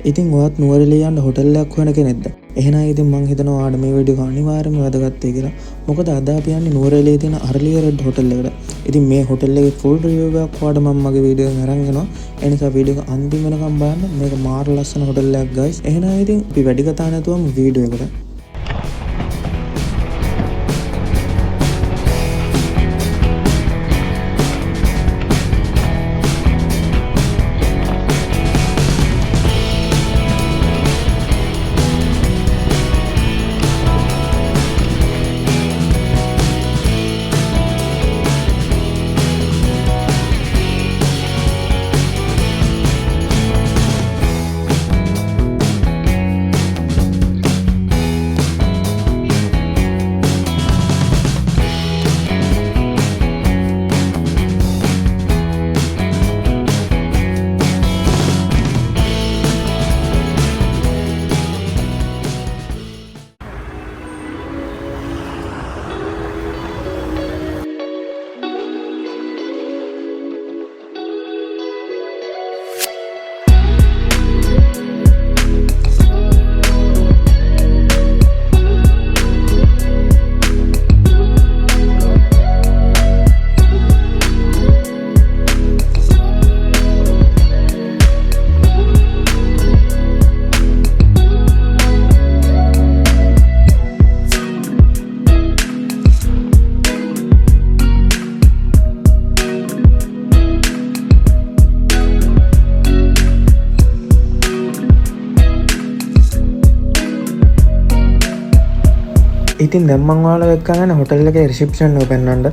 ඉතින් ඔයත් නුවරඑළිය යන්න හොටල් එකක් හොයන කෙනෙක්ද? එහෙනම් ඉතින් මං හිතනවා ඔයාලට මේ වීඩියෝ එක අනිවාර්යයෙන්ම වැදගත් වෙයි කියලා. මොකද අද අපි යන්නේ නුවරඑළියේ තියෙන අරලිය රෙඩ් හොටල් එකට. ඉතින් මේ හොටල් එකේ ෆුල් රිවිව් එකක් ඔයාලට මම මගේ වීඩියෝ එකෙන් අරන් එනවා. ඒ නිසා වීඩියෝ එක අන්තිම වෙනකම් බලන්න. මේක මාර ලස්සන හොටල් එකක් guys. එහෙනම් ඉතින් අපි වැඩි කතා නැතුවම වීඩියෝ එකට. ඉතින් දැන් මම ඔයාලව එක්කගෙන හොටල් එකේ රිසෙප්ෂන් එක පෙන්වන්න.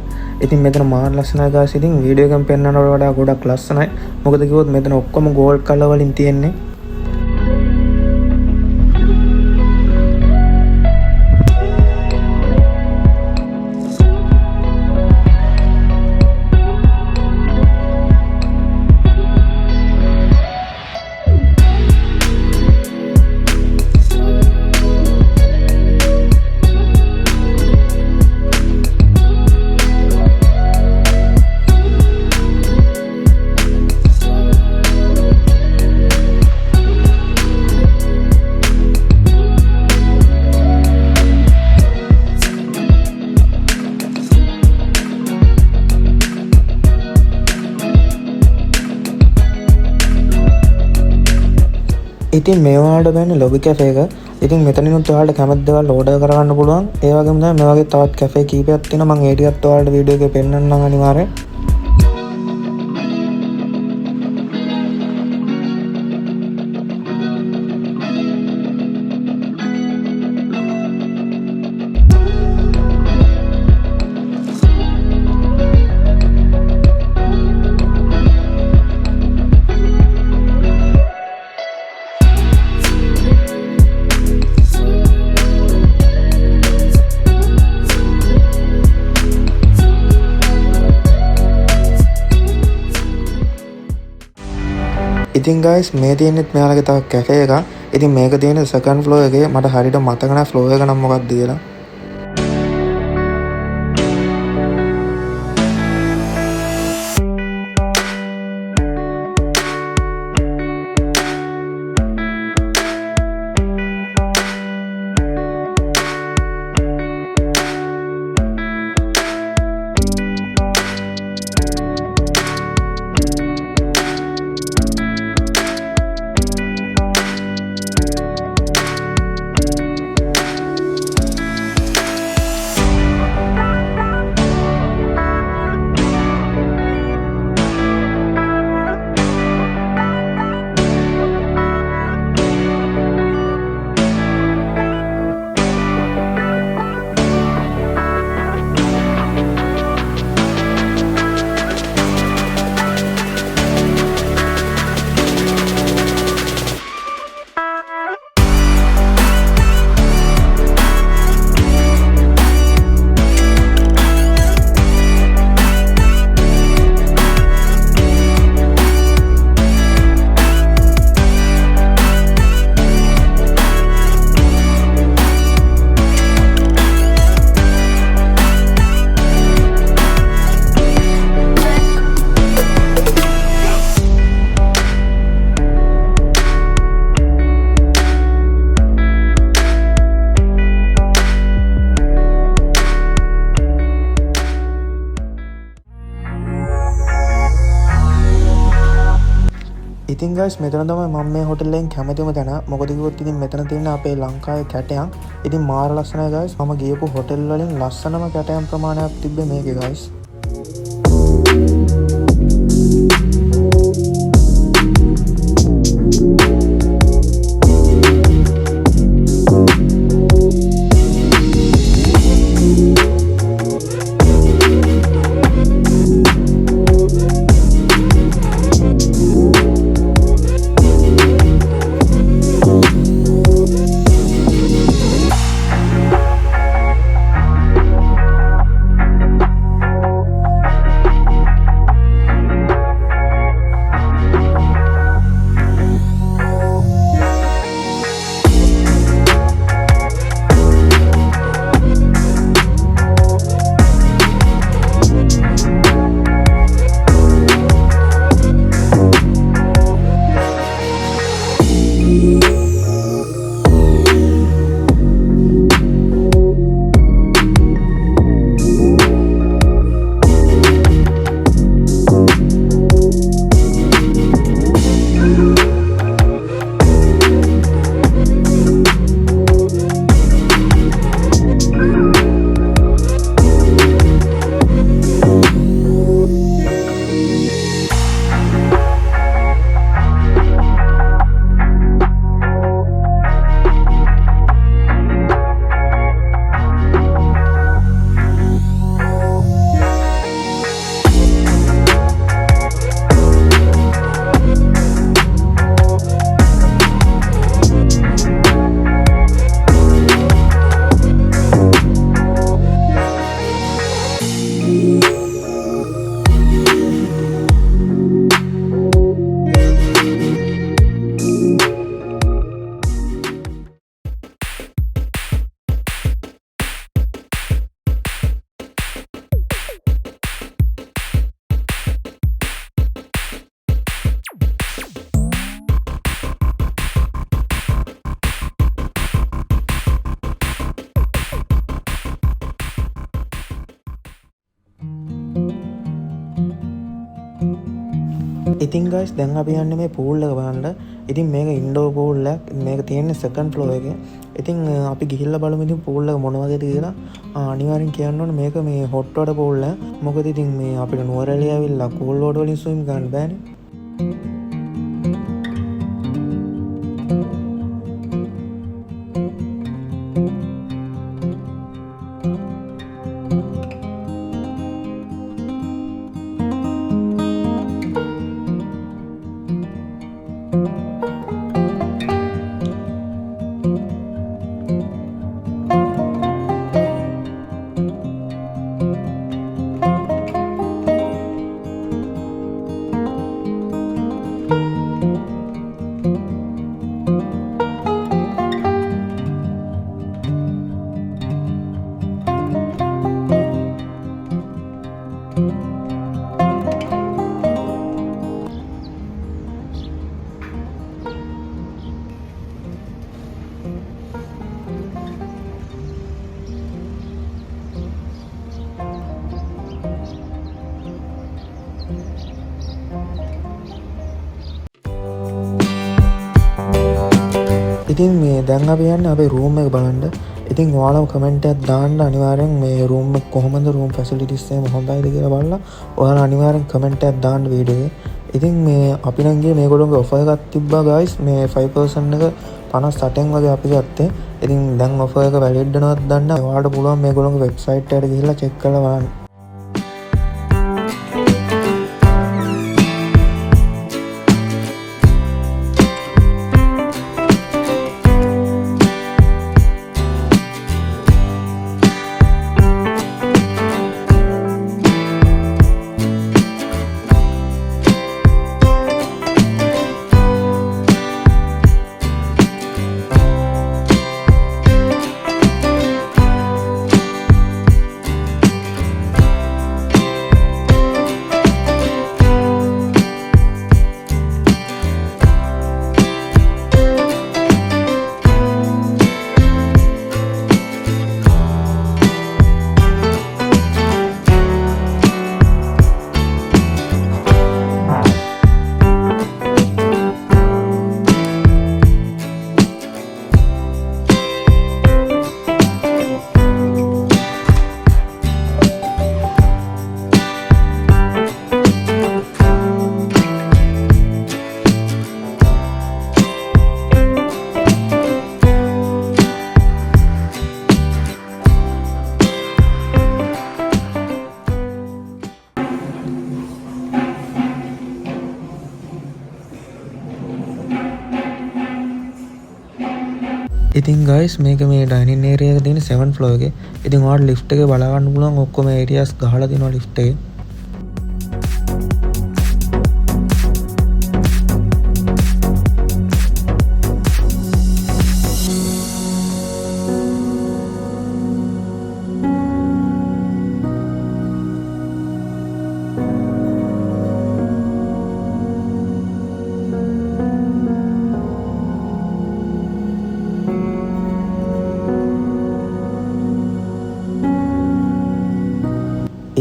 ඉතින් මෙතන මාර ලස්සනයි ගාස්. ඉතින් වීඩියෝ එකෙන් පෙන්වනවට වඩා ගොඩක් ලස්සනයි. මොකද කිව්වොත් මෙතන ඔක්කොම ගෝල්ඩ් කලර් වලින් තියෙන්නේ. ඉතින් මේ ඔයාලට බෑනේ ලොබි කැෆේ එක. ඉතින් මෙතනිනුත් ඔයාලට කැමති දේවල් ඕඩර් කරගන්න පුළුවන්. ඒ වගේම තමයි මේ වගේ තවත් කැෆේ කීපයක් තියෙනවා. මම ඒ ටිකත් ඔයාලට වීඩියෝ එකේ පෙන්නන්නම් අනිවාර්යෙන්. ඉතින් guys මේ තියෙනෙත් මෙයාලගේ තව කැෆේ එකක්. ඉතින් මේක තියෙන්නේ සෙකන්ඩ් ෆ්ලෝර් එකේ. මට හරියට මතක නැහැ ෆ්ලෝර් එක නම් මොකක්ද කියලා. ඉතින් ගයිස් මෙතන තමයි මම මේ හොටෙල් එකෙන් කැමතිම තැන. මොකද කිව්වොත් ඉතින් මෙතන තියෙන අපේ ලංකාවේ කැටයන් ඉතින් මාර ලස්සනයි ගයිස්. මම ගියපු හොටෙල් වලින් ලස්සනම කැටයන් ප්‍රමාණයක් තිබ්බේ මේකේ ගයිස්. ඉතින් ගයිස් දැන් අපි යන්නේ මේ පූල් එක බලන්න. ඉතින් මේක ඉන්ඩෝර් පූල් එකක්. මේක තියෙන්නේ සෙකන්ඩ් ෆ්ලෝර් එකේ. ඉතින් අපි ගිහිල්ලා බලමු ඉතින් පූල් එක මොන වගේද කියලා. අනිවාර්යෙන් කියන්න ඕනේ මේක මේ හොට් වෝටර් පූල් එක. මොකද ඉතින් මේ අපිට නුවරඑළිය ඇවිල්ලා කූල් වෝටර් වලින් ස්විම් කරන්න බෑනේ. ඉතින් මේ දැන් අපි යන්නේ අපේ රූම් එක බලන්න. ඉතින් ඔයාලම කමෙන්ට් එකක් දාන්න අනිවාර්යෙන් මේ රූම් එක කොහොමද රූම් ෆැසිලිටිස් එහෙම හොඳයිද කියලා බලලා ඔයාලා අනිවාර්යෙන් කමෙන්ට් එකක් දාන්න වීඩියෝ එකේ. ඉතින් මේ අපි නම් ගියේ මේගොල්ලෝගේ ඔෆර් එකක් තිබ්බා ගයිස්. මේ 5% එක 58න් වගේ අපි ගත්තේ. ඉතින් දැන් ඔෆර් එක වැලිඩ් වෙනවද දන්නේ නැහැ. ඔයාලට පුළුවන් මේගොල්ලෝගේ වෙබ්සයිට් එකට ගිහිල්ලා චෙක් කරලා බලන්න. ඉතින් ගයිස් මේක මේ ඩයිනින් ඒරියා එක තියෙන 7th floor එකේ. ඉතින් ඔයාලට ලිෆ්ට් එකේ බලා ගන්න පුළුවන් ඔක්කොම ඒරියාස් ගහලා තියෙනවා ලිෆ්ට් එකේ.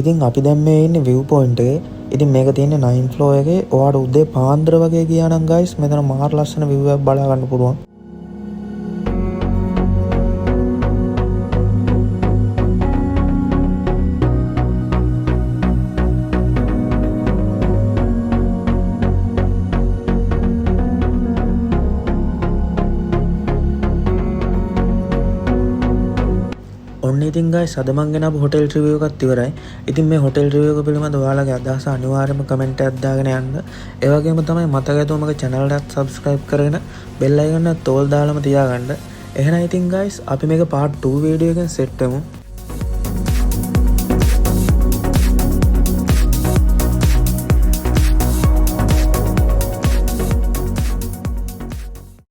ඉතින් අපි දැන් මේ ඉන්නේ view point එකේ. ඉතින් මේක තියෙන්නේ 9th floor එකේ. ඔයාලට උදේ පාන්දර වගේ ගියා නම් guys මෙතන මාර ලස්සන view එකක් බලා ගන්න පුළුවන්. ඔන්න ඉතින් guys අද මං ගෙනාපු හොටෙල් රිවිව් එකත් ඉවරයි. ඉතින් මේ හොටෙල් රිවිව් එක පිළිබඳව ඔයාලගේ අදහස අනිවාර්යයෙන්ම කමෙන්ට් එකක් දාගෙන යන්න. ඒ වගේම තමයි මතක ඇතුව මගේ channel එකත් subscribe කරගෙන bell icon එකත් all දාලාම තියාගන්න. එහෙනම් ඉතින් guys අපි මේක part 2 වීඩියෝ එකෙන් සෙට් වෙමු.